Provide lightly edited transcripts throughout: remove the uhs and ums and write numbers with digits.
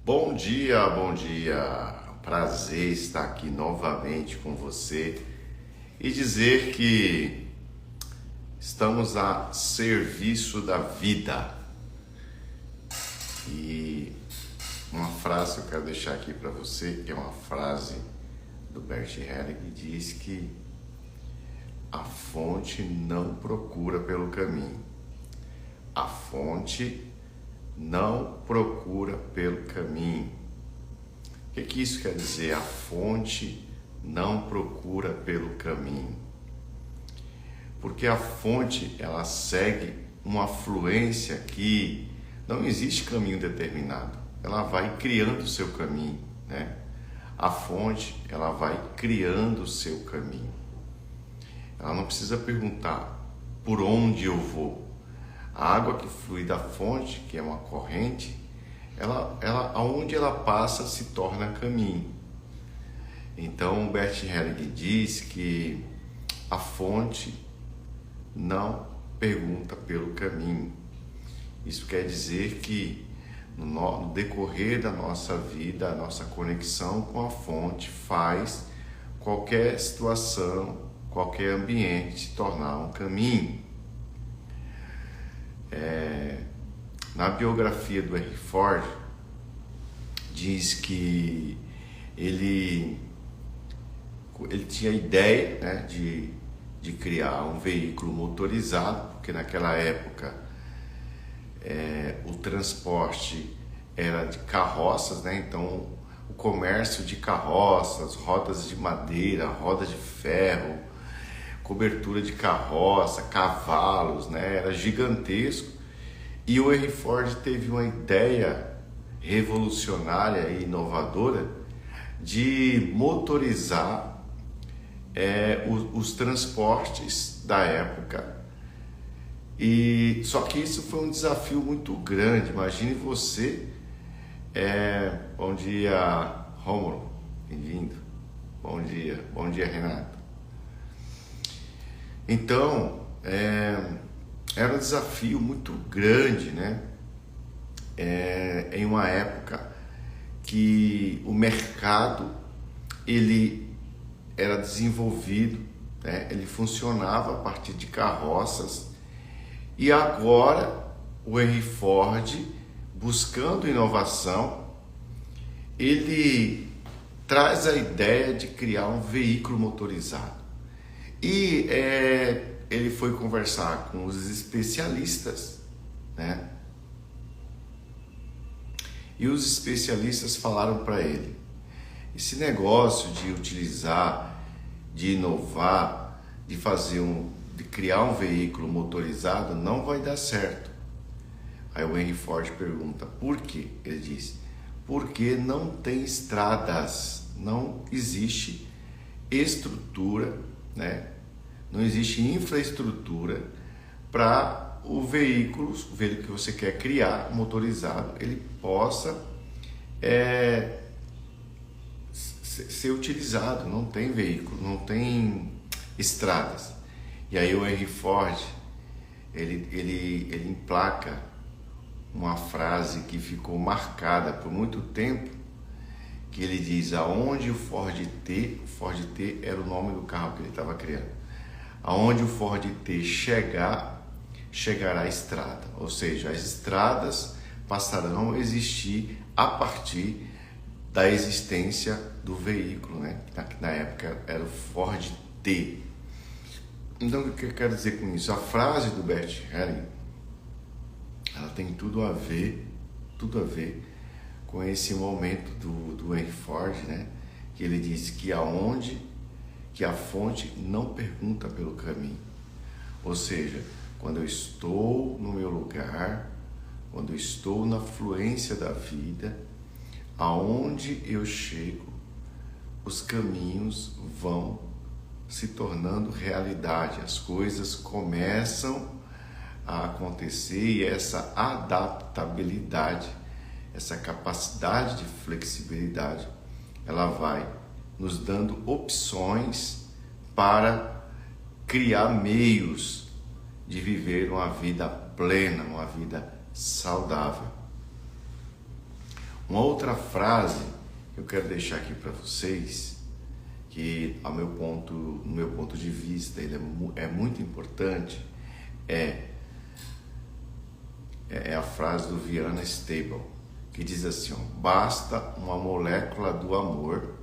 Bom dia, bom dia. Prazer estar aqui novamente com você e dizer que estamos a serviço da vida. E uma frase que eu quero deixar aqui para você, que é uma frase do Bert Hellinger, que diz que a fonte não procura pelo caminho. A fonte não procura pelo caminho. O que isso quer dizer? A fonte não procura pelo caminho. Porque a fonte, ela segue uma fluência que não existe caminho determinado. Ela vai criando o seu caminho, né? A fonte, ela vai criando o seu caminho. Ela não precisa perguntar por onde eu vou. A água que flui da fonte, que é uma corrente, aonde ela passa se torna caminho. Então, Bert Hellinger diz que a fonte não pergunta pelo caminho. Isso quer dizer que no decorrer da nossa vida, a nossa conexão com a fonte faz qualquer situação, qualquer ambiente se tornar um caminho. Na biografia do Henry Ford, diz que ele tinha a ideia, né, de criar um veículo motorizado, porque naquela época o transporte era de carroças, né? Então o comércio de carroças, rodas de madeira, rodas de ferro, cobertura de carroça, cavalos, né? Era gigantesco. E o Henry Ford teve uma ideia revolucionária e inovadora de motorizar os transportes da época. E só que isso foi um desafio muito grande. Imagine você. Bom dia, Rômulo, bem-vindo. Bom dia, Renato. Então, era um desafio muito grande, né? Em uma época que o mercado ele era desenvolvido, né? Ele funcionava a partir de carroças, e agora o Henry Ford, buscando inovação, ele traz a ideia de criar um veículo motorizado. E ele foi conversar com os especialistas, né? E os especialistas falaram para ele: esse negócio de utilizar, de inovar, de criar um veículo motorizado não vai dar certo. Aí o Henry Ford pergunta: por quê? Ele diz: porque não tem estradas, não existe estrutura, né? Não existe infraestrutura para o veículo que você quer criar, motorizado, ele possa ser utilizado. Não tem veículo, não tem estradas. E aí o Henry Ford, ele emplaca uma frase que ficou marcada por muito tempo, que ele diz: aonde o Ford T era o nome do carro que ele estava criando. Aonde o Ford T chegará a estrada, ou seja, as estradas passarão a existir a partir da existência do veículo, né? Na época era o Ford T. Então, o que eu quero dizer com isso? A frase do Bert Hellinger, ela tem tudo a ver com esse momento do Henry Ford, né? Que ele disse que a fonte não pergunta pelo caminho. Ou seja, quando eu estou no meu lugar, quando eu estou na fluência da vida, aonde eu chego, os caminhos vão se tornando realidade, as coisas começam a acontecer, e essa adaptabilidade, essa capacidade de flexibilidade, ela vai nos dando opções para criar meios de viver uma vida plena, uma vida saudável. Uma outra frase que eu quero deixar aqui para vocês, que no meu ponto de vista ele é muito importante, é a frase do Viana Stable, que diz assim, ó, basta uma molécula do amor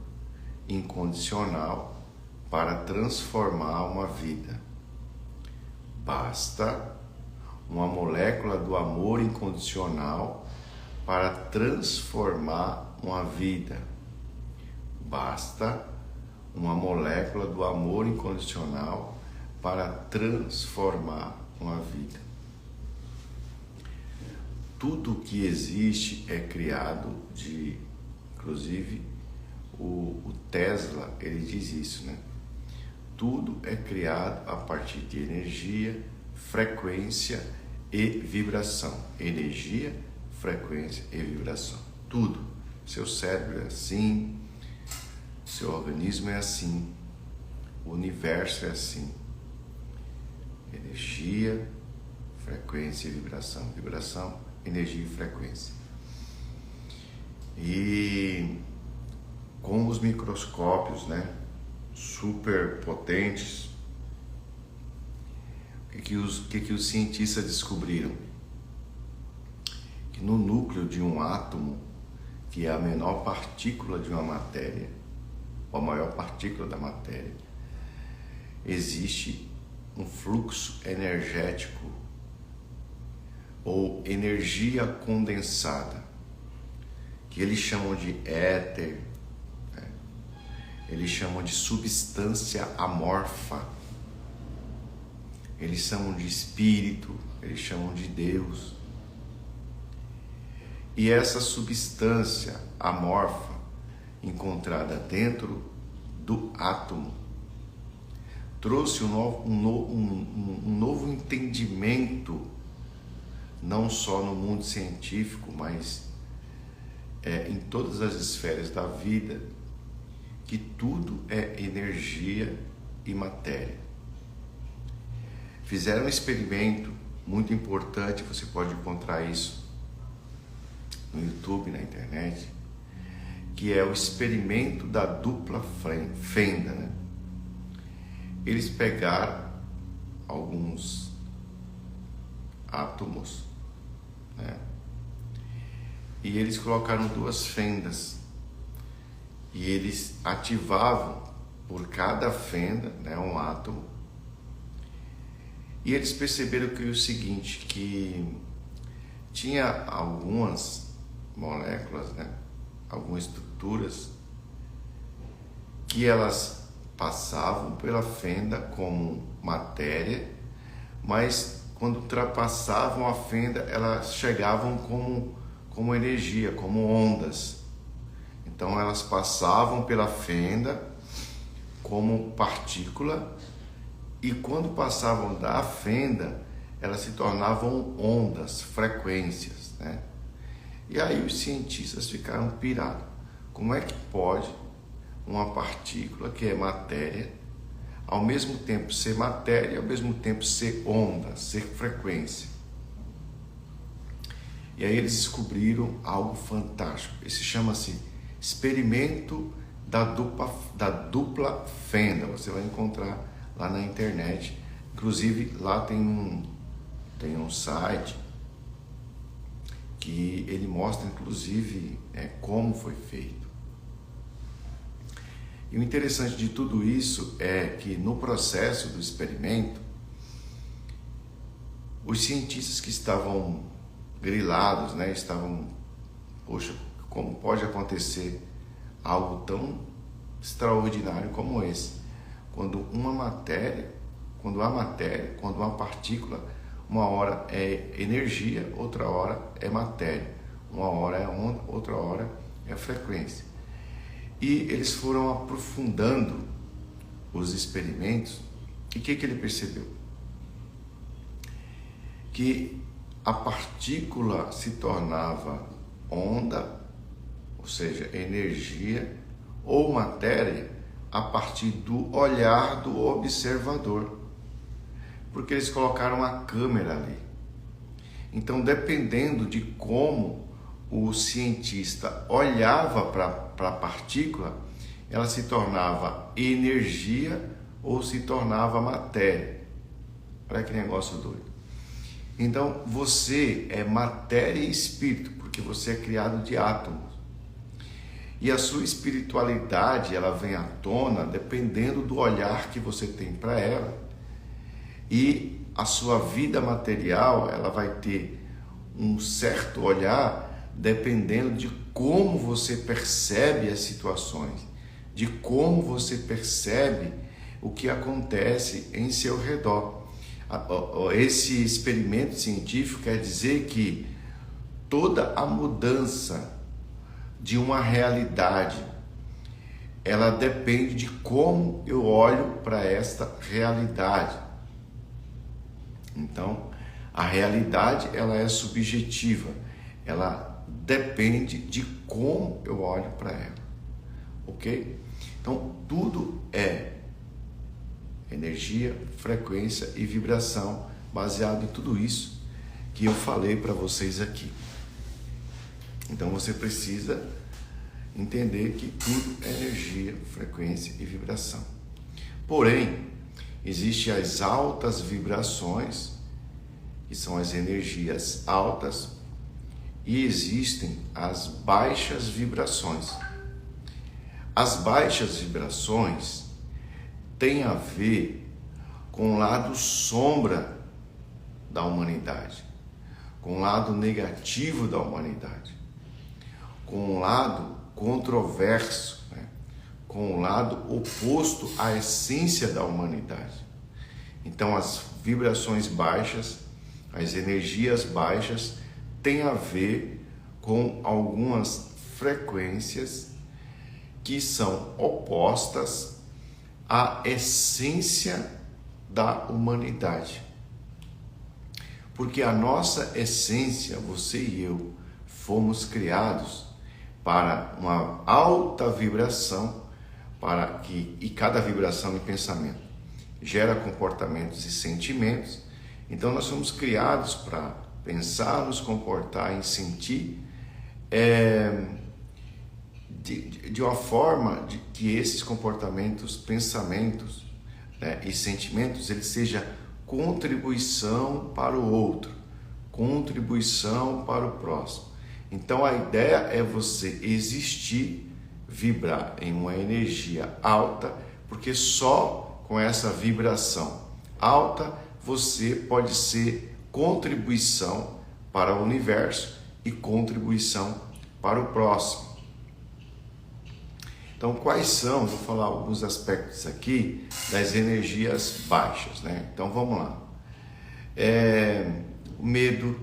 incondicional para transformar uma vida. Basta uma molécula do amor incondicional para transformar uma vida. Basta uma molécula do amor incondicional para transformar uma vida. Tudo que existe é criado inclusive o Tesla, ele diz isso, né? Tudo é criado a partir de energia, frequência e vibração. Energia, frequência e vibração. Tudo. Seu cérebro é assim, seu organismo é assim, o universo é assim. Energia, frequência e vibração. Vibração, energia e frequência. E com os microscópios, né, super potentes, o que os cientistas descobriram? Que no núcleo de um átomo, que é a menor partícula de uma matéria, ou a maior partícula da matéria, existe um fluxo energético ou energia condensada, que eles chamam de éter, né? Eles chamam de substância amorfa, eles chamam de espírito, eles chamam de Deus. E essa substância amorfa encontrada dentro do átomo trouxe um novo entendimento, não só no mundo científico, mas em todas as esferas da vida, que tudo é energia e matéria. Fizeram um experimento muito importante, você pode encontrar isso no YouTube, na internet, que é o experimento da dupla fenda, né? Eles pegaram alguns átomos, né? E eles colocaram duas fendas e eles ativavam por cada fenda, né, um átomo. E eles perceberam que o seguinte, que tinha algumas moléculas, né, algumas estruturas que elas passavam pela fenda como matéria, mas quando ultrapassavam a fenda, elas chegavam como energia, como ondas. Então elas passavam pela fenda como partícula e quando passavam da fenda, elas se tornavam ondas, frequências, né? E aí os cientistas ficaram pirados. Como é que pode uma partícula que é matéria, ao mesmo tempo ser matéria, ao mesmo tempo ser onda, ser frequência? E aí eles descobriram algo fantástico. Esse chama-se experimento da dupla fenda. Você vai encontrar lá na internet. Inclusive lá tem um site que ele mostra inclusive como foi feito. E o interessante de tudo isso é que no processo do experimento, os cientistas que estavam grilados, né, estavam, poxa, como pode acontecer algo tão extraordinário como esse? Quando uma partícula, uma hora é energia, outra hora é matéria, uma hora é onda, outra hora é frequência. E eles foram aprofundando os experimentos, e o que ele percebeu? Que a partícula se tornava onda, ou seja, energia ou matéria, a partir do olhar do observador, porque eles colocaram a câmera ali. Então, dependendo de como o cientista olhava para a partícula, ela se tornava energia ou se tornava matéria. Olha que negócio doido. Então, você é matéria e espírito, porque você é criado de átomos. E a sua espiritualidade, ela vem à tona dependendo do olhar que você tem para ela. E a sua vida material, ela vai ter um certo olhar dependendo de como você percebe as situações, de como você percebe o que acontece em seu redor. Esse experimento científico quer dizer que toda a mudança de uma realidade, ela depende de como eu olho para esta realidade. Então, a realidade, ela é subjetiva, ela depende de como eu olho para ela, ok? Então, tudo é energia, frequência e vibração, baseado em tudo isso que eu falei para vocês aqui. Então você precisa entender que tudo é energia, frequência e vibração. Porém, existem as altas vibrações, que são as energias altas, e existem as baixas vibrações. As baixas vibrações têm a ver com o lado sombra da humanidade, com o lado negativo da humanidade, com o lado controverso, né? Com o lado oposto à essência da humanidade. Então, as vibrações baixas, as energias baixas, têm a ver com algumas frequências que são opostas à essência da humanidade. Porque a nossa essência, você e eu, fomos criados para uma alta vibração, e cada vibração e pensamento gera comportamentos e sentimentos. Então nós somos criados para pensar, nos comportar e sentir de uma forma de que esses comportamentos, pensamentos, né, e sentimentos, eles sejam contribuição para o outro, contribuição para o próximo. Então a ideia é você existir, vibrar em uma energia alta, porque só com essa vibração alta você pode ser contribuição para o universo e contribuição para o próximo. Então quais são, vou falar alguns aspectos aqui das energias baixas, né? Então vamos lá. O medo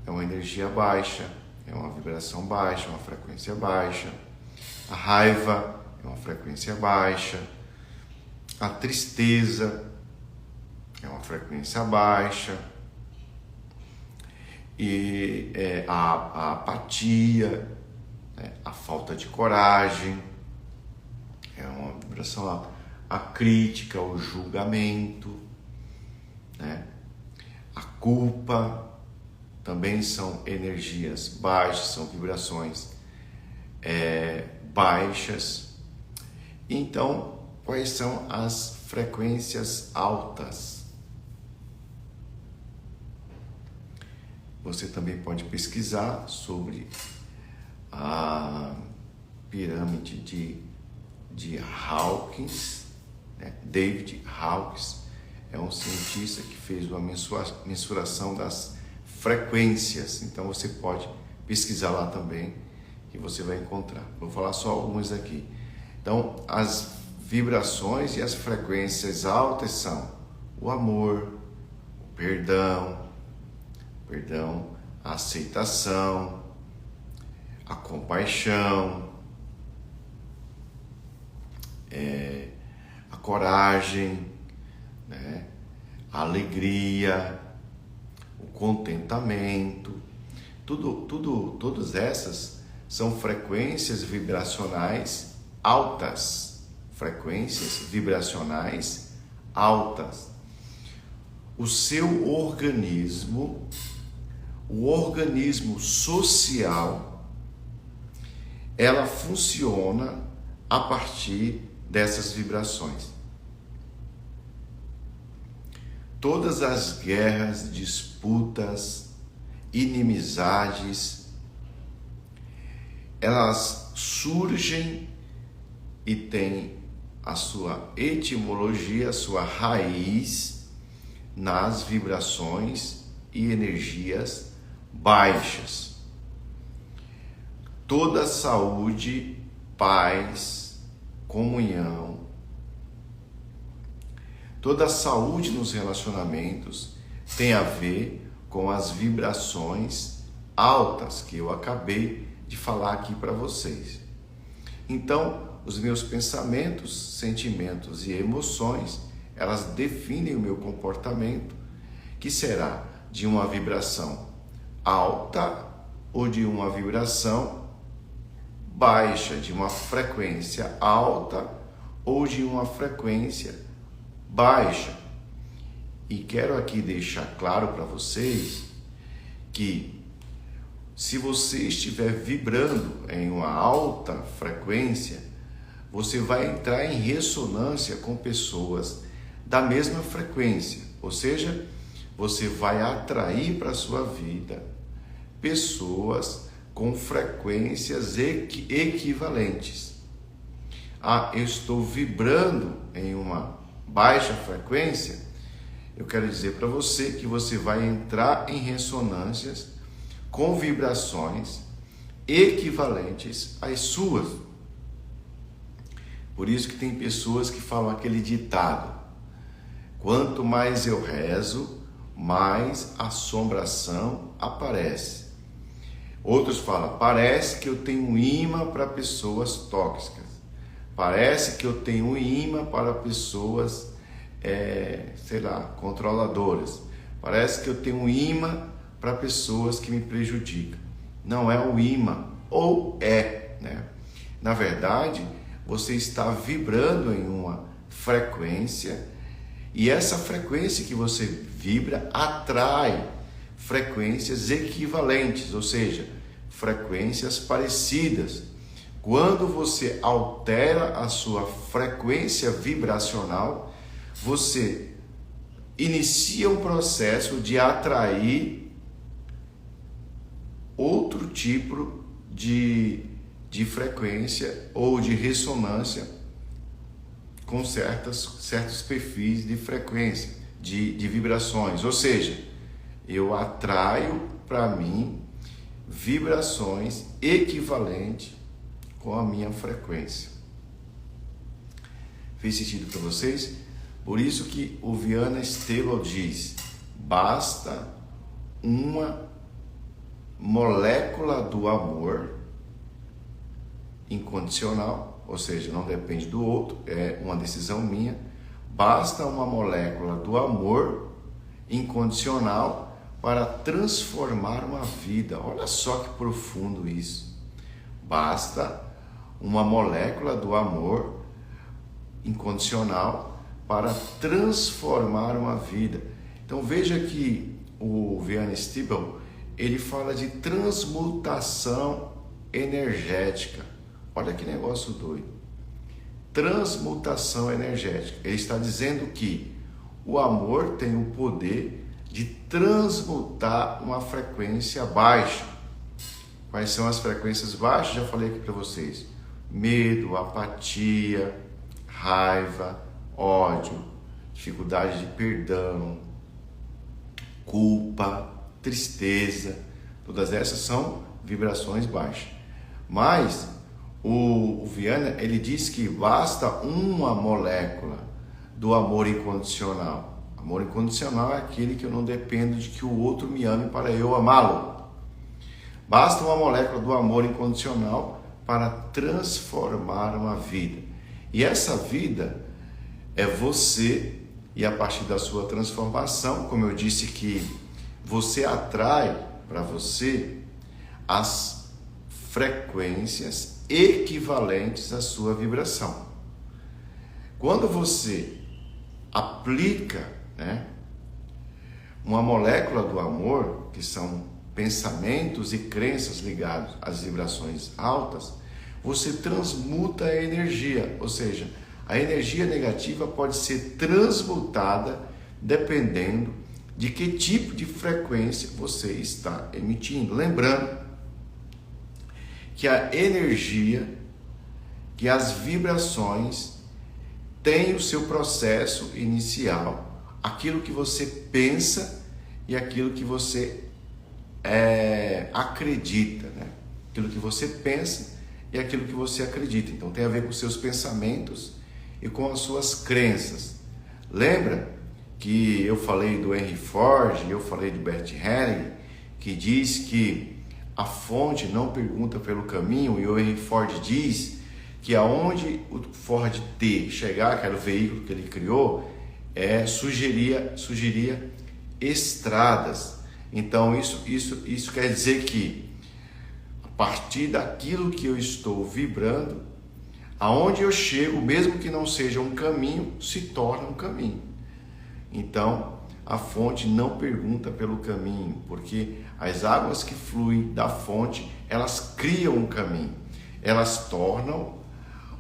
é uma energia baixa, é uma vibração baixa, uma frequência baixa. A raiva é uma frequência baixa. A tristeza é uma frequência baixa. E a apatia, né? A falta de coragem é uma vibração alta. A crítica, o julgamento, né? A culpa também são energias baixas, são vibrações baixas. Então, quais são as frequências altas? Você também pode pesquisar sobre a pirâmide de Hawkins, né? David Hawkins é um cientista que fez uma mensuração das frequências. Então você pode pesquisar lá também, que você vai encontrar. Vou falar só algumas aqui. Então, as vibrações e as frequências altas são o amor, o perdão, a aceitação, a compaixão, a coragem, né? A alegria, o contentamento. Todas essas são frequências vibracionais altas. Frequências vibracionais altas. O organismo social, ela funciona a partir dessas vibrações. Todas as guerras, disputas, inimizades, elas surgem e têm a sua etimologia, a sua raiz nas vibrações e energias baixas. Toda saúde, paz, comunhão, toda saúde nos relacionamentos tem a ver com as vibrações altas que eu acabei de falar aqui para vocês. Então, os meus pensamentos, sentimentos e emoções, elas definem o meu comportamento, que será de uma vibração alta ou de uma vibração baixa, de uma frequência alta ou de uma frequência baixa. E quero aqui deixar claro para vocês que se você estiver vibrando em uma alta frequência, você vai entrar em ressonância com pessoas da mesma frequência, ou seja, você vai atrair para a sua vida pessoas com frequências equivalentes. Eu estou vibrando em uma baixa frequência, eu quero dizer para você que você vai entrar em ressonâncias com vibrações equivalentes às suas. Por isso que tem pessoas que falam aquele ditado: quanto mais eu rezo, mais assombração aparece. Outros falam: parece que eu tenho um imã para pessoas tóxicas. Parece que eu tenho um imã para pessoas, controladoras. Parece que eu tenho um imã para pessoas que me prejudicam. Não é um imã, ou né? Na verdade, você está vibrando em uma frequência, e essa frequência que você vibra atrai frequências equivalentes, ou seja, frequências parecidas. Quando você altera a sua frequência vibracional, você inicia um processo de atrair outro tipo de frequência ou de ressonância com certos perfis de frequência, de vibrações. Ou seja, eu atraio para mim vibrações equivalentes com a minha frequência. Fez sentido para vocês? Por isso que o Viana Stable diz: basta uma molécula do amor incondicional, ou seja, não depende do outro, é uma decisão minha. Basta uma molécula do amor incondicional para transformar uma vida. Olha só que profundo isso. Basta uma molécula do amor incondicional para transformar uma vida. Então veja que o Viana Stable, ele fala de transmutação energética. Olha que negócio doido. Transmutação energética. Ele está dizendo que o amor tem o poder de transmutar uma frequência baixa. Quais são as frequências baixas? Já falei aqui para vocês: medo, apatia, raiva, ódio, dificuldade de perdão, culpa, tristeza. Todas essas são vibrações baixas. Mas o Viana, ele diz que basta uma molécula do amor incondicional. Amor incondicional é aquele que eu não dependo de que o outro me ame para eu amá-lo. Basta uma molécula do amor incondicional para transformar uma vida. E essa vida é você, e a partir da sua transformação, como eu disse, que você atrai para você as frequências equivalentes à sua vibração. Quando você aplica, uma molécula do amor, que são pensamentos e crenças ligados às vibrações altas, você transmuta a energia, ou seja, a energia negativa pode ser transmutada dependendo de que tipo de frequência você está emitindo. Lembrando que a energia, que as vibrações têm o seu processo inicial, aquilo que você pensa e aquilo que você acredita, né? Aquilo que você pensa e aquilo que você acredita. Então tem a ver com os seus pensamentos e com as suas crenças. Lembra que eu falei do Henry Ford, eu falei do Bert Hellinger, que diz que a fonte não pergunta pelo caminho, e o Henry Ford diz que aonde o Ford T chegar, que era o veículo que ele criou, sugeria estradas. Então isso quer dizer que a partir daquilo que eu estou vibrando, aonde eu chego, mesmo que não seja um caminho, se torna um caminho. Então, a fonte não pergunta pelo caminho, porque as águas que fluem da fonte, elas criam um caminho. Elas tornam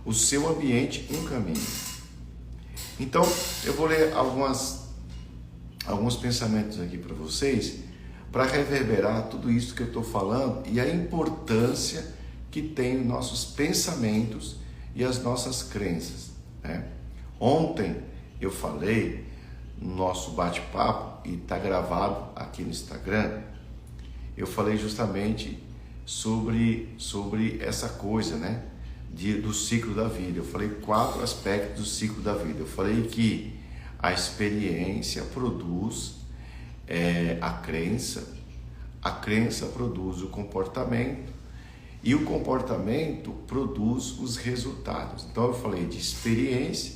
o seu ambiente um caminho. Então, eu vou ler alguns pensamentos aqui para vocês, para reverberar tudo isso que eu estou falando e a importância que tem os nossos pensamentos e as nossas crenças, né? Ontem eu falei no nosso bate-papo, e está gravado aqui no Instagram, eu falei justamente sobre essa coisa, né? Do ciclo da vida. Eu falei 4 aspectos do ciclo da vida. Eu falei que a experiência produz a crença produz o comportamento, e o comportamento produz os resultados. Então eu falei de experiência.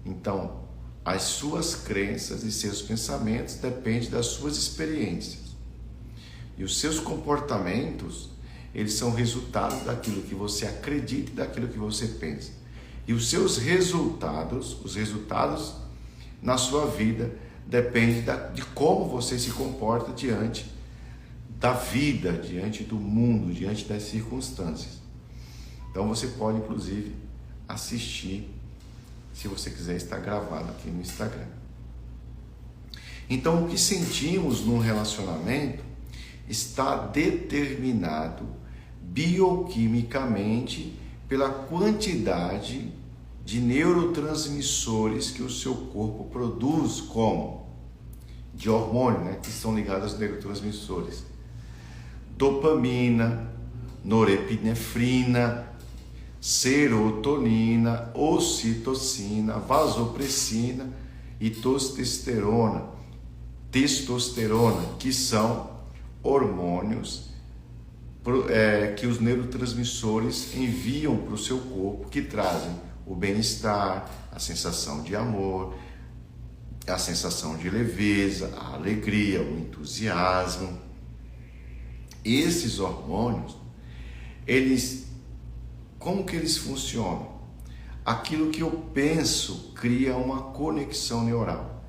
Então as suas crenças e seus pensamentos dependem das suas experiências, e os seus comportamentos, eles são resultados daquilo que você acredita e daquilo que você pensa. E os seus resultados, os resultados na sua vida, dependem de como você se comporta diante da vida, diante do mundo, diante das circunstâncias. Então você pode, inclusive, assistir, se você quiser, está gravado aqui no Instagram. Então, o que sentimos num relacionamento está determinado bioquimicamente pela quantidade de neurotransmissores que o seu corpo produz, como de hormônio, né, que são ligados aos neurotransmissores: dopamina, norepinefrina, serotonina, ocitocina, vasopressina e testosterona, que são hormônios que os neurotransmissores enviam para o seu corpo, que trazem o bem-estar, a sensação de amor, a sensação de leveza, a alegria, o entusiasmo. Esses hormônios, como que eles funcionam? Aquilo que eu penso cria uma conexão neural.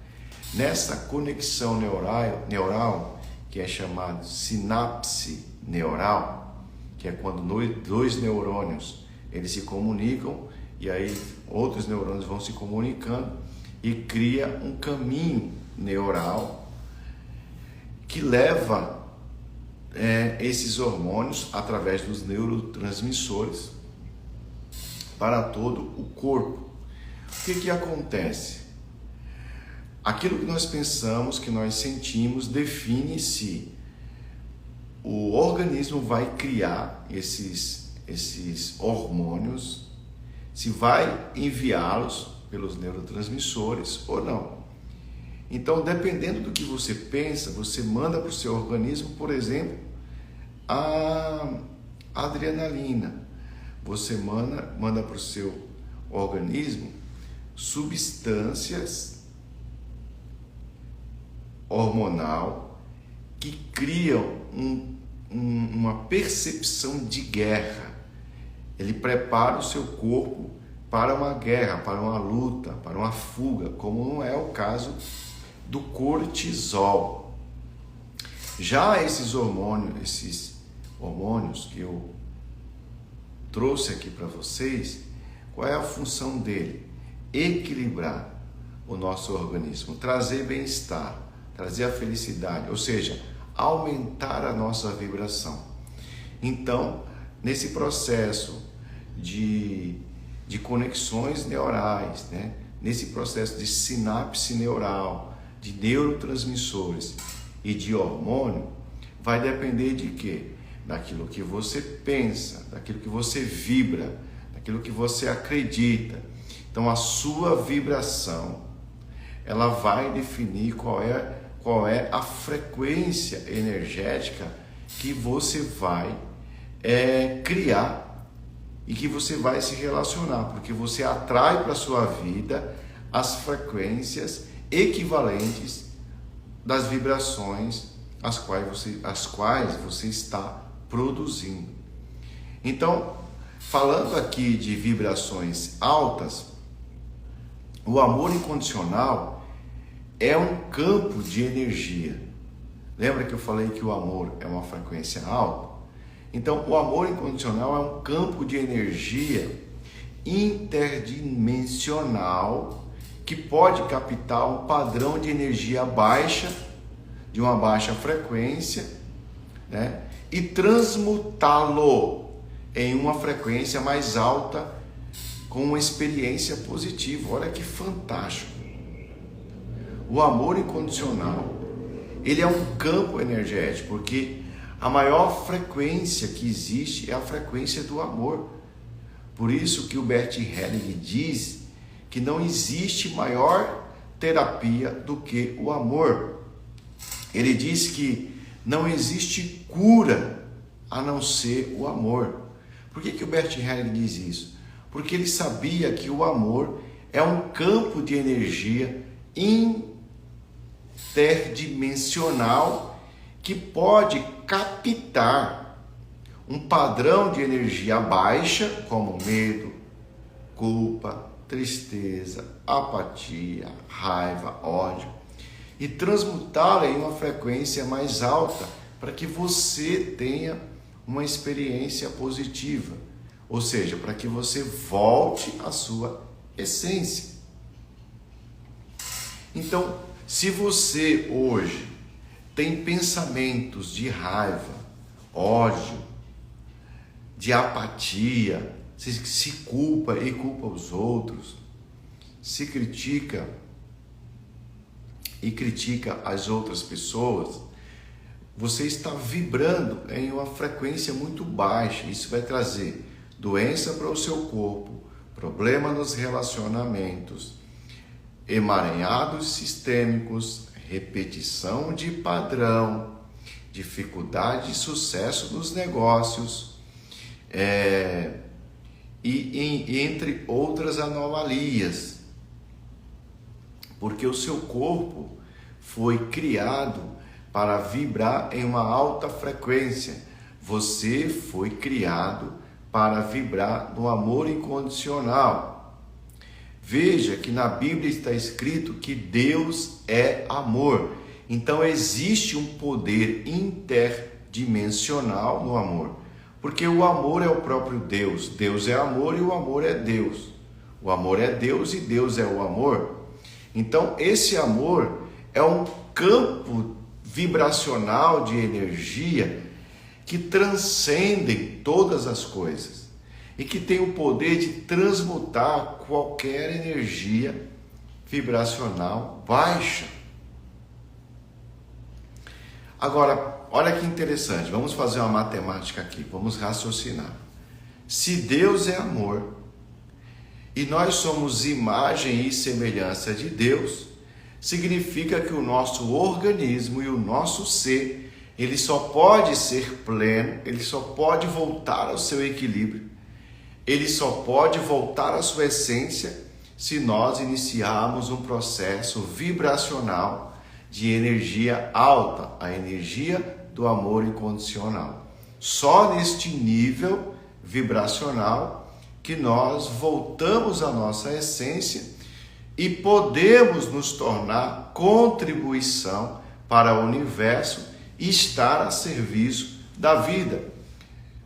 Nessa conexão neural, que é chamada sinapse neural, que é quando dois neurônios eles se comunicam, e aí outros neurônios vão se comunicando e cria um caminho neural que leva esses hormônios através dos neurotransmissores para todo o corpo. O que acontece? Aquilo que nós pensamos, que nós sentimos, define se o organismo vai criar esses hormônios, se vai enviá-los pelos neurotransmissores ou não. Então, dependendo do que você pensa, você manda para o seu organismo, por exemplo, a adrenalina. Você manda para o seu organismo substâncias hormonal que criam uma percepção de guerra. Ele prepara o seu corpo para uma guerra, para uma luta, para uma fuga, como não é o caso do cortisol. Já esses hormônios que eu trouxe aqui para vocês, qual é a função dele? Equilibrar o nosso organismo, trazer bem-estar, trazer a felicidade, ou seja, aumentar a nossa vibração. Então, nesse processo de conexões neurais, né? Nesse processo de sinapse neural, de neurotransmissores e de hormônio, vai depender de quê? Daquilo que você pensa, daquilo que você vibra, daquilo que você acredita. Então, a sua vibração, ela vai definir qual é a frequência energética que você vai criar e que você vai se relacionar, porque você atrai para a sua vida as frequências equivalentes das vibrações as quais você está produzindo. Então, falando aqui de vibrações altas, o amor incondicional é um campo de energia. Lembra que eu falei que o amor é uma frequência alta? Então, o amor incondicional é um campo de energia interdimensional que pode captar um padrão de energia baixa, de uma baixa frequência, né? E transmutá-lo em uma frequência mais alta com uma experiência positiva. Olha que fantástico! O amor incondicional, ele é um campo energético, porque a maior frequência que existe é a frequência do amor. Por isso que o Bert Helling diz que não existe maior terapia do que o amor. Ele diz que não existe cura a não ser o amor. Por que o Bert Helling diz isso? Porque ele sabia que o amor é um campo de energia interdimensional que pode captar um padrão de energia baixa, como medo, culpa, tristeza, apatia, raiva, ódio, e transmutá-la em uma frequência mais alta para que você tenha uma experiência positiva, ou seja, para que você volte à sua essência. Então, se você hoje tem pensamentos de raiva, ódio, de apatia, se culpa e culpa os outros, se critica e critica as outras pessoas, você está vibrando em uma frequência muito baixa. Isso vai trazer doença para o seu corpo, problema nos relacionamentos, emaranhados sistêmicos, repetição de padrão, dificuldade de sucesso nos negócios, e entre outras anomalias, porque o seu corpo foi criado para vibrar em uma alta frequência. Você foi criado para vibrar no amor incondicional. Veja que na Bíblia está escrito que Deus é amor. Então existe um poder interdimensional no amor. Porque o amor é o próprio Deus. Deus é amor e o amor é Deus. O amor é Deus e Deus é o amor. Então esse amor é um campo vibracional de energia que transcende todas as coisas e que tem o poder de transmutar qualquer energia vibracional baixa. Agora, olha que interessante, vamos fazer uma matemática aqui, vamos raciocinar. Se Deus é amor e nós somos imagem e semelhança de Deus, significa que o nosso organismo e o nosso ser, ele só pode ser pleno, ele só pode voltar ao seu equilíbrio, ele só pode voltar à sua essência se nós iniciarmos um processo vibracional de energia alta, a energia do amor incondicional. Só neste nível vibracional que nós voltamos à nossa essência e podemos nos tornar contribuição para o universo e estar a serviço da vida.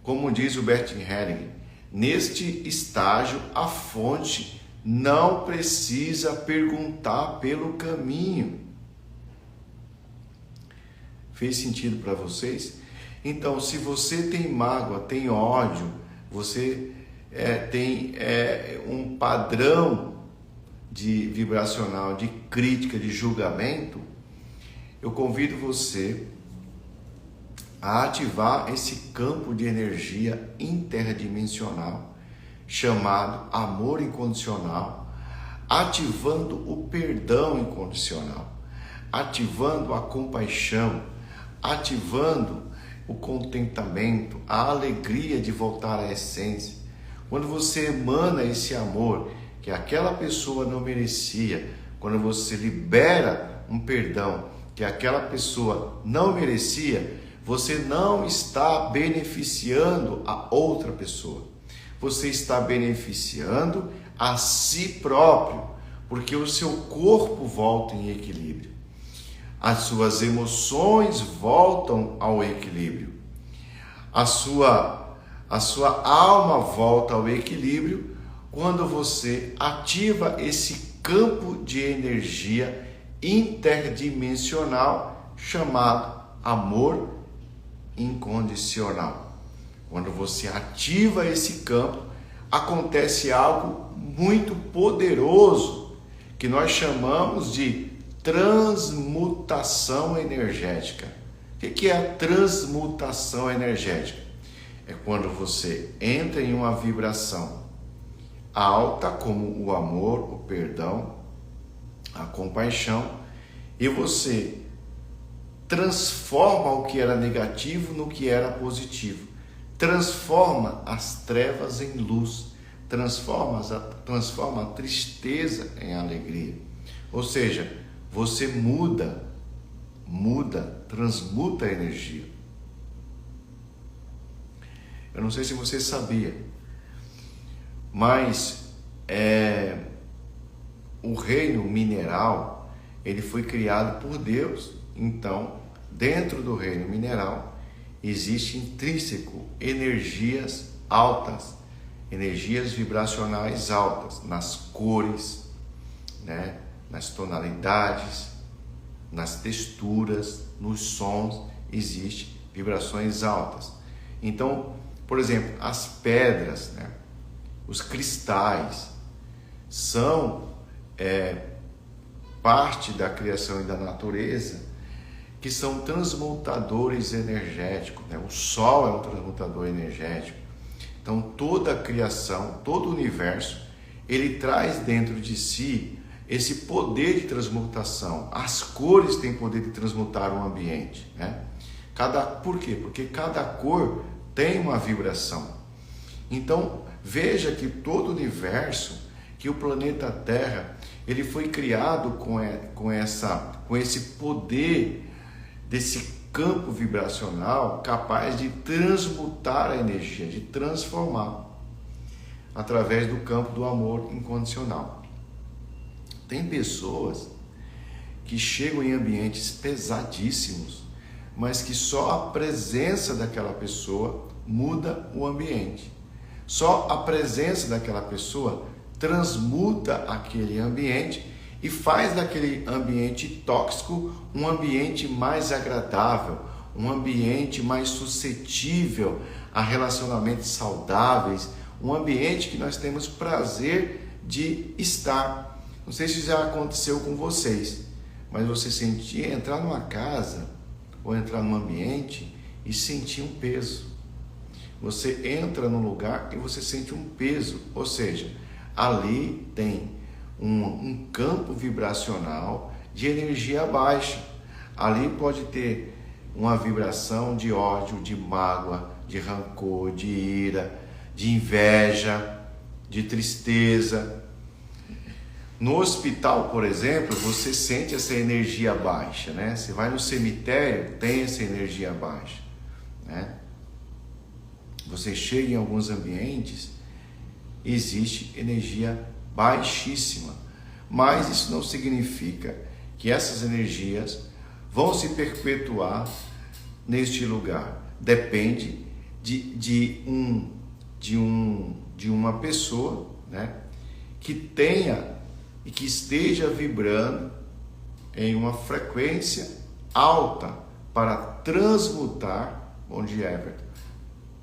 Como diz o Bert Helling, Neste estágio, a fonte não precisa perguntar pelo caminho. Fez sentido para vocês? Então, se você tem mágoa, tem ódio, você tem um padrão vibracional de crítica, de julgamento, eu convido você a ativar esse campo de energia interdimensional chamado amor incondicional, ativando o perdão incondicional, ativando a compaixão, ativando o contentamento, a alegria de voltar à essência. Quando você emana esse amor que aquela pessoa não merecia, quando você libera um perdão que aquela pessoa não merecia, você não está beneficiando a outra pessoa. Você está beneficiando a si próprio, porque o seu corpo volta em equilíbrio. As suas emoções voltam ao equilíbrio. A sua alma volta ao equilíbrio quando você ativa esse campo de energia interdimensional chamado amor incondicional. Quando você ativa esse campo, acontece algo muito poderoso que nós chamamos de transmutação energética. O que é a transmutação energética? É quando você entra em uma vibração alta, como o amor, o perdão, a compaixão, e você transforma o que era negativo no que era positivo. Transforma as trevas em luz. Transforma a tristeza em alegria. Ou seja, você muda, transmuta a energia. Eu não sei se você sabia, mas o reino mineral, ele foi criado por Deus. Então, dentro do reino mineral, existe intrínseco energias altas, energias vibracionais altas, nas cores, né? Nas tonalidades, nas texturas, nos sons, existem vibrações altas. Então, por exemplo, as pedras, né? Os cristais, são parte da criação e da natureza, que são transmutadores energéticos, né? O Sol é um transmutador energético. Então, toda a criação, todo o universo, ele traz dentro de si esse poder de transmutação. As cores têm poder de transmutar o ambiente, né? Por quê? Porque cada cor tem uma vibração. Então, veja que todo o universo, que o planeta Terra, ele foi criado com esse poder desse campo vibracional capaz de transmutar a energia, de transformar, através do campo do amor incondicional. Tem pessoas que chegam em ambientes pesadíssimos, mas que só a presença daquela pessoa muda o ambiente. Só a presença daquela pessoa transmuta aquele ambiente e faz daquele ambiente tóxico um ambiente mais agradável, um ambiente mais suscetível a relacionamentos saudáveis, um ambiente que nós temos prazer de estar. Não sei se já aconteceu com vocês, mas você sentia entrar numa casa ou entrar num ambiente e sentir um peso. Você entra num lugar e você sente um peso, ou seja, ali tem um campo vibracional de energia baixa. Ali pode ter uma vibração de ódio, de mágoa, de rancor, de ira, de inveja, de tristeza. No hospital, por exemplo, você sente essa energia baixa, né? Você vai no cemitério, tem essa energia baixa, né? Você chega em alguns ambientes, existe energia baixíssima, mas isso não significa que essas energias vão se perpetuar neste lugar. Depende de de uma pessoa, né, que tenha e que esteja vibrando em uma frequência alta para transmutar, bom dia Everton,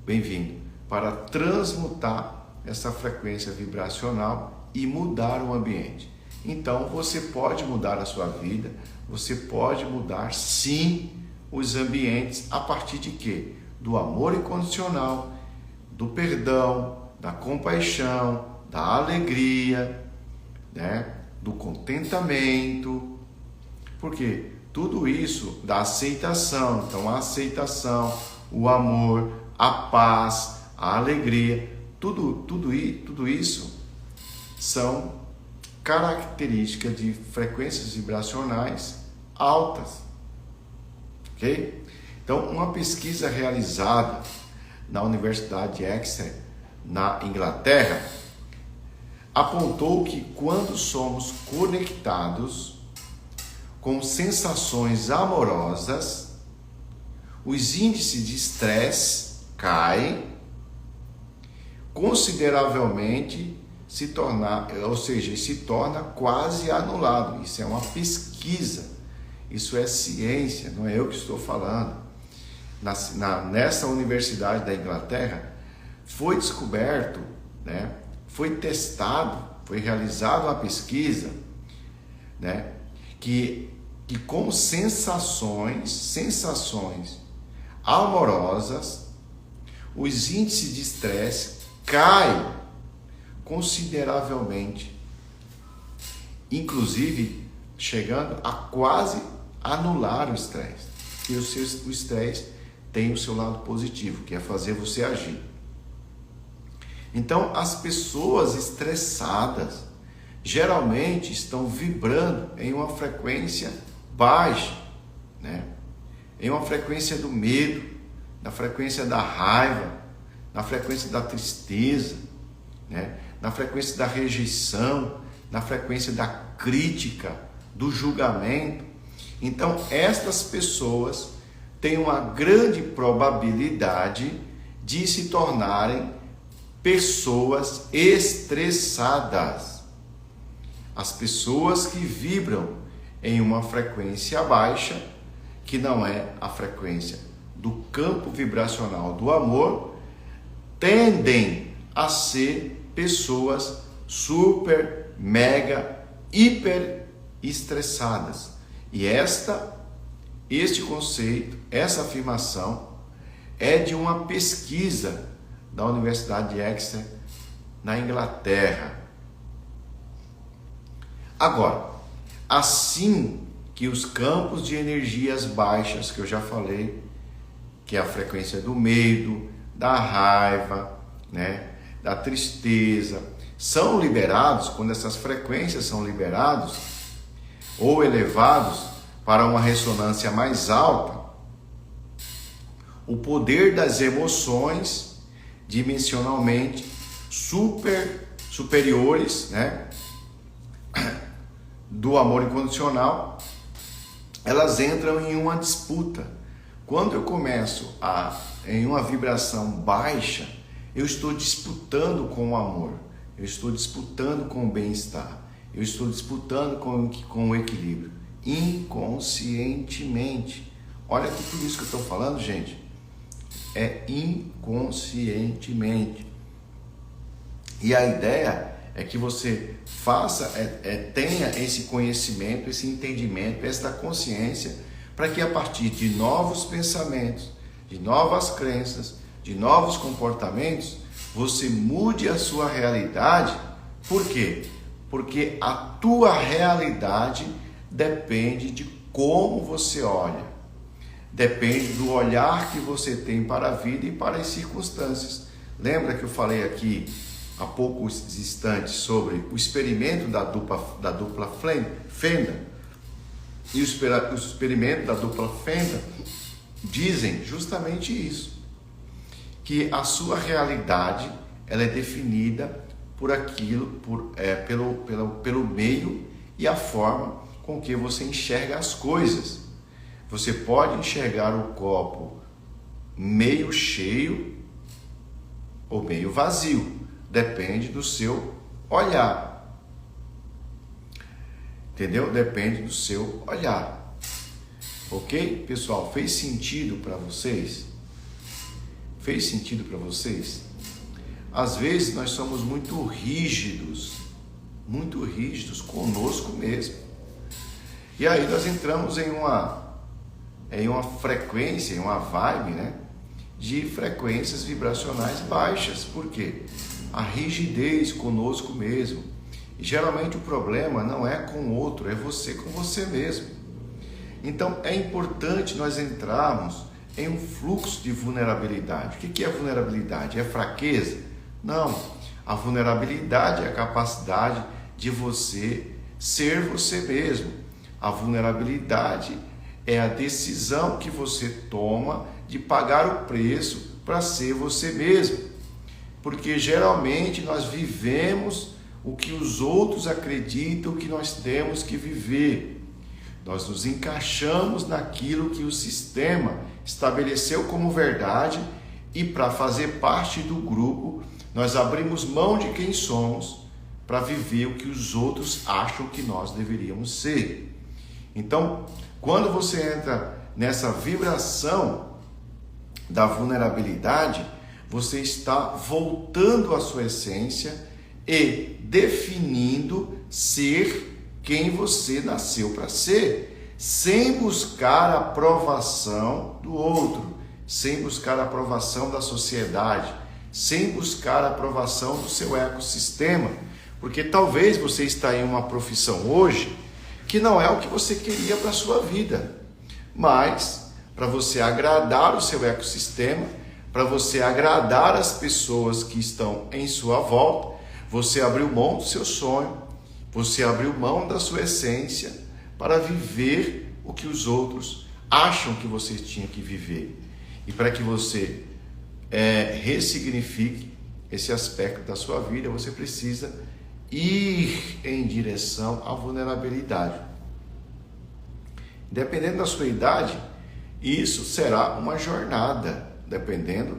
bem-vindo, para transmutar essa frequência vibracional e mudar o ambiente. Então você pode mudar a sua vida, você pode mudar sim os ambientes a partir de quê? Do amor incondicional, do perdão, da compaixão, da alegria, né? Do contentamento. Porque tudo isso da aceitação. Então a aceitação, o amor, a paz, a alegria, tudo isso são características de frequências vibracionais altas. Ok? Então, uma pesquisa realizada na Universidade de Exeter, na Inglaterra, apontou que quando somos conectados com sensações amorosas, os índices de estresse caem consideravelmente, se torna quase anulado. Isso é uma pesquisa, isso é ciência, não é eu que estou falando. Nessa universidade da Inglaterra, foi descoberto, né, foi testado, foi realizada uma pesquisa, né, que com sensações amorosas, os índices de estresse caem consideravelmente, inclusive chegando a quase anular o estresse. E o estresse tem o seu lado positivo, que é fazer você agir. Então, as pessoas estressadas geralmente estão vibrando em uma frequência baixa, né? Em uma frequência do medo, na frequência da raiva, na frequência da tristeza, né? Na frequência da rejeição, na frequência da crítica, do julgamento. Então, estas pessoas têm uma grande probabilidade de se tornarem pessoas estressadas. As pessoas que vibram em uma frequência baixa, que não é a frequência do campo vibracional do amor, tendem a ser pessoas super, mega, hiper estressadas. E este conceito, essa afirmação é de uma pesquisa da Universidade de Exeter, na Inglaterra. Agora, assim que os campos de energias baixas, que eu já falei, que é a frequência do medo, da raiva, né, da tristeza, são liberados, quando essas frequências são liberados ou elevados para uma ressonância mais alta, o poder das emoções dimensionalmente superiores, né, do amor incondicional, elas entram em uma disputa. Quando eu começo em uma vibração baixa, eu estou disputando com o amor, eu estou disputando com o bem-estar, eu estou disputando com o equilíbrio, inconscientemente. Olha que tudo isso que eu estou falando, gente, é inconscientemente. E a ideia é que você tenha esse conhecimento, esse entendimento, esta consciência, para que a partir de novos pensamentos, de novas crenças, de novos comportamentos, você mude a sua realidade. Por quê? Porque a tua realidade depende de como você olha, depende do olhar que você tem para a vida e para as circunstâncias. Lembra que eu falei aqui há poucos instantes sobre o experimento da dupla Fender? E o experimento da dupla Fender dizem justamente isso, que a sua realidade ela é definida por aquilo, pelo meio e a forma com que você enxerga as coisas. Você pode enxergar o copo meio cheio ou meio vazio. Depende do seu olhar. Entendeu? Depende do seu olhar. Ok? Pessoal, fez sentido para vocês? Fez sentido para vocês? Às vezes nós somos muito rígidos conosco mesmo. E aí nós entramos em uma frequência, em uma vibe, né, de frequências vibracionais baixas. Por quê? A rigidez conosco mesmo. E geralmente o problema não é com o outro, é você com você mesmo. Então é importante nós entrarmos em um fluxo de vulnerabilidade. O que é vulnerabilidade? É fraqueza? Não. A vulnerabilidade é a capacidade de você ser você mesmo. A vulnerabilidade é a decisão que você toma de pagar o preço para ser você mesmo. Porque geralmente nós vivemos o que os outros acreditam que nós temos que viver. Nós nos encaixamos naquilo que o sistema estabeleceu como verdade e para fazer parte do grupo, nós abrimos mão de quem somos para viver o que os outros acham que nós deveríamos ser. Então, quando você entra nessa vibração da vulnerabilidade, você está voltando à sua essência e definindo ser quem você nasceu para ser, sem buscar a aprovação do outro, sem buscar a aprovação da sociedade, sem buscar a aprovação do seu ecossistema, porque talvez você está em uma profissão hoje que não é o que você queria para a sua vida, mas para você agradar o seu ecossistema, para você agradar as pessoas que estão em sua volta, você abriu mão do seu sonho, você abriu mão da sua essência para viver o que os outros acham que você tinha que viver. E para que você ressignifique esse aspecto da sua vida, você precisa ir em direção à vulnerabilidade. Dependendo da sua idade, isso será uma jornada. Dependendo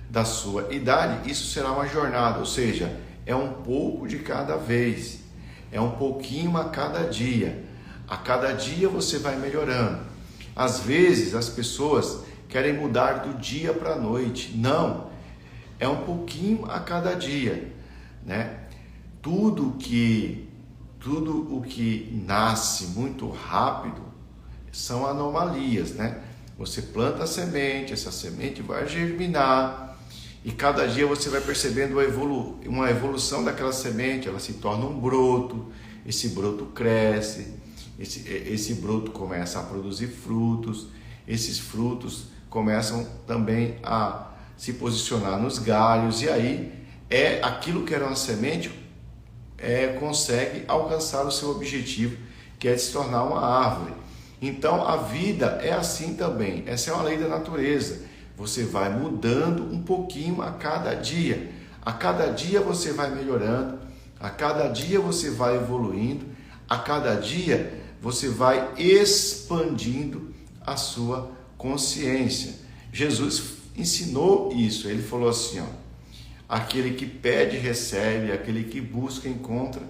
da sua idade, isso será uma jornada, ou seja, é um pouco de cada vez, é um pouquinho a cada dia. A cada dia você vai melhorando. Às vezes as pessoas querem mudar do dia para a noite. Não, é um pouquinho a cada dia, né? Tudo o que nasce muito rápido são anomalias, né? Você planta a semente, essa semente vai germinar e cada dia você vai percebendo uma evolução daquela semente. Ela se torna um broto, esse broto cresce, esse broto começa a produzir frutos, esses frutos começam também a se posicionar nos galhos e aí aquilo que era uma semente consegue alcançar o seu objetivo, que é de se tornar uma árvore. Então a vida é assim também, essa é uma lei da natureza. Você vai mudando um pouquinho a cada dia você vai melhorando, a cada dia você vai evoluindo, a cada dia você vai expandindo a sua consciência. Jesus ensinou isso, ele falou assim, aquele que pede recebe, aquele que busca encontra,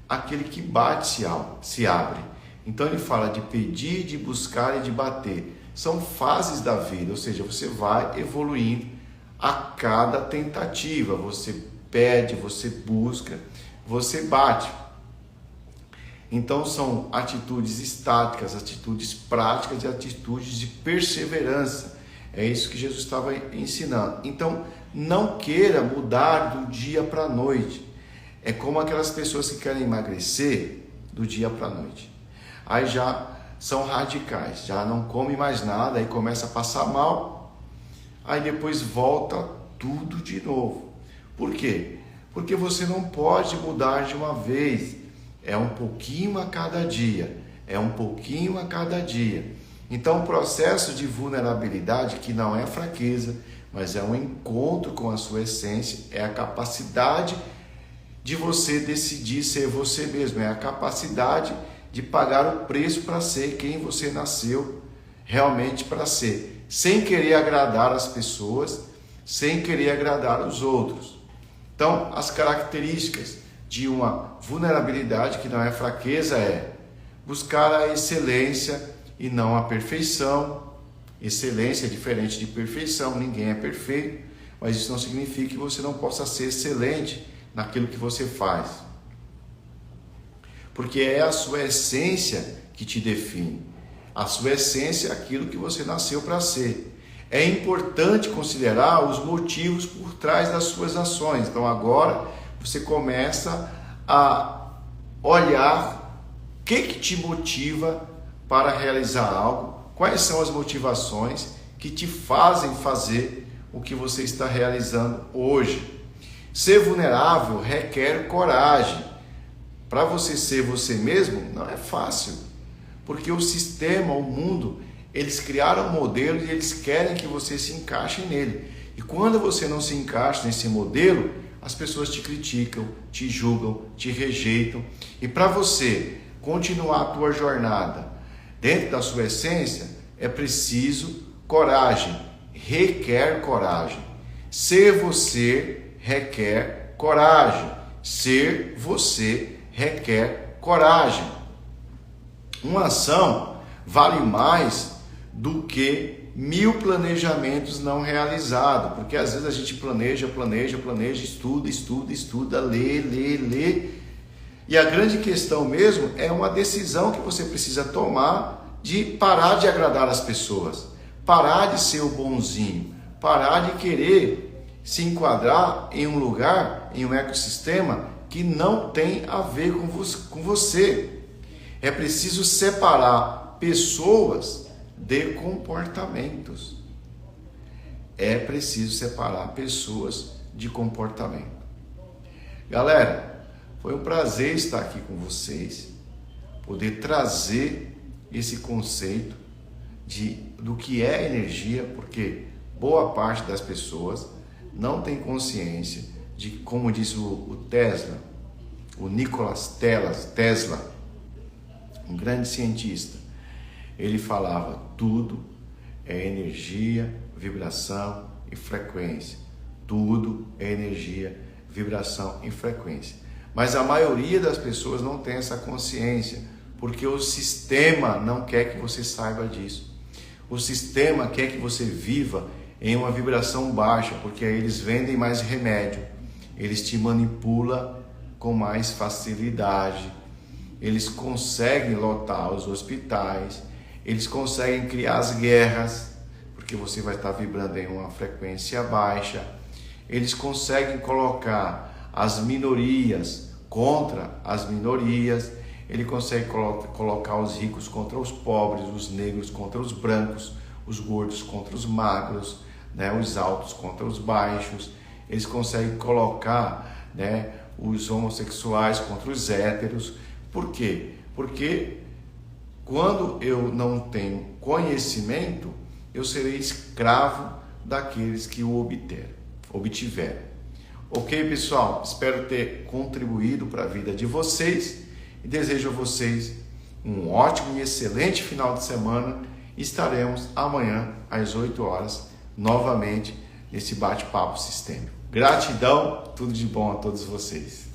aquele que bate se abre. Então ele fala de pedir, de buscar e de bater. São fases da vida, ou seja, você vai evoluindo a cada tentativa. Você pede, você busca, você bate. Então são atitudes estáticas, atitudes práticas e atitudes de perseverança. É isso que Jesus estava ensinando. Então não queira mudar do dia para a noite. É como aquelas pessoas que querem emagrecer do dia para a noite. Aí já são radicais, já não come mais nada, aí começa a passar mal, aí depois volta tudo de novo. Por quê? Porque você não pode mudar de uma vez, é um pouquinho a cada dia, Então o processo de vulnerabilidade, que não é fraqueza, mas é um encontro com a sua essência, é a capacidade de você decidir ser você mesmo, é a capacidade de pagar o preço para ser quem você nasceu realmente para ser, sem querer agradar as pessoas, sem querer agradar os outros. Então, as características de uma vulnerabilidade que não é fraqueza é buscar a excelência e não a perfeição. Excelência é diferente de perfeição, ninguém é perfeito, mas isso não significa que você não possa ser excelente naquilo que você faz. Porque é a sua essência que te define. A sua essência é aquilo que você nasceu para ser. É importante considerar os motivos por trás das suas ações. Então agora você começa a olhar o que te motiva para realizar algo, quais são as motivações que te fazem fazer o que você está realizando hoje. Ser vulnerável requer coragem. Para você ser você mesmo não é fácil, porque o sistema, o mundo, eles criaram um modelo e eles querem que você se encaixe nele. E quando você não se encaixa nesse modelo, as pessoas te criticam, te julgam, te rejeitam. E para você continuar a tua jornada dentro da sua essência, é preciso coragem, requer coragem. Ser você requer coragem. Ser você requer coragem. Uma ação vale mais do que 1000 planejamentos não realizados, porque às vezes a gente planeja, estuda, lê, e a grande questão mesmo é uma decisão que você precisa tomar de parar de agradar as pessoas, parar de ser o bonzinho, parar de querer se enquadrar em um lugar, em um ecossistema que não tem a ver com você. É preciso separar pessoas de comportamentos. É preciso separar pessoas de comportamento. Galera, foi um prazer estar aqui com vocês, poder trazer esse conceito do que é energia, porque boa parte das pessoas não tem consciência de, como disse o Tesla, o Nikola Tesla, um grande cientista, ele falava: tudo é energia, vibração e frequência. Tudo é energia, vibração e frequência. Mas a maioria das pessoas não tem essa consciência, porque o sistema não quer que você saiba disso. O sistema quer que você viva em uma vibração baixa, porque aí eles vendem mais remédio, eles te manipulam com mais facilidade, eles conseguem lotar os hospitais, eles conseguem criar as guerras, porque você vai estar vibrando em uma frequência baixa, eles conseguem colocar as minorias contra as minorias, ele consegue colocar os ricos contra os pobres, os negros contra os brancos, os gordos contra os magros, né, os altos contra os baixos, eles conseguem colocar, né, os homossexuais contra os héteros. Por quê? Porque quando eu não tenho conhecimento, eu serei escravo daqueles que o obtiveram. Ok, pessoal? Espero ter contribuído para a vida de vocês e desejo a vocês um ótimo e excelente final de semana. Estaremos amanhã às 8 horas novamente nesse bate-papo sistêmico. Gratidão, tudo de bom a todos vocês.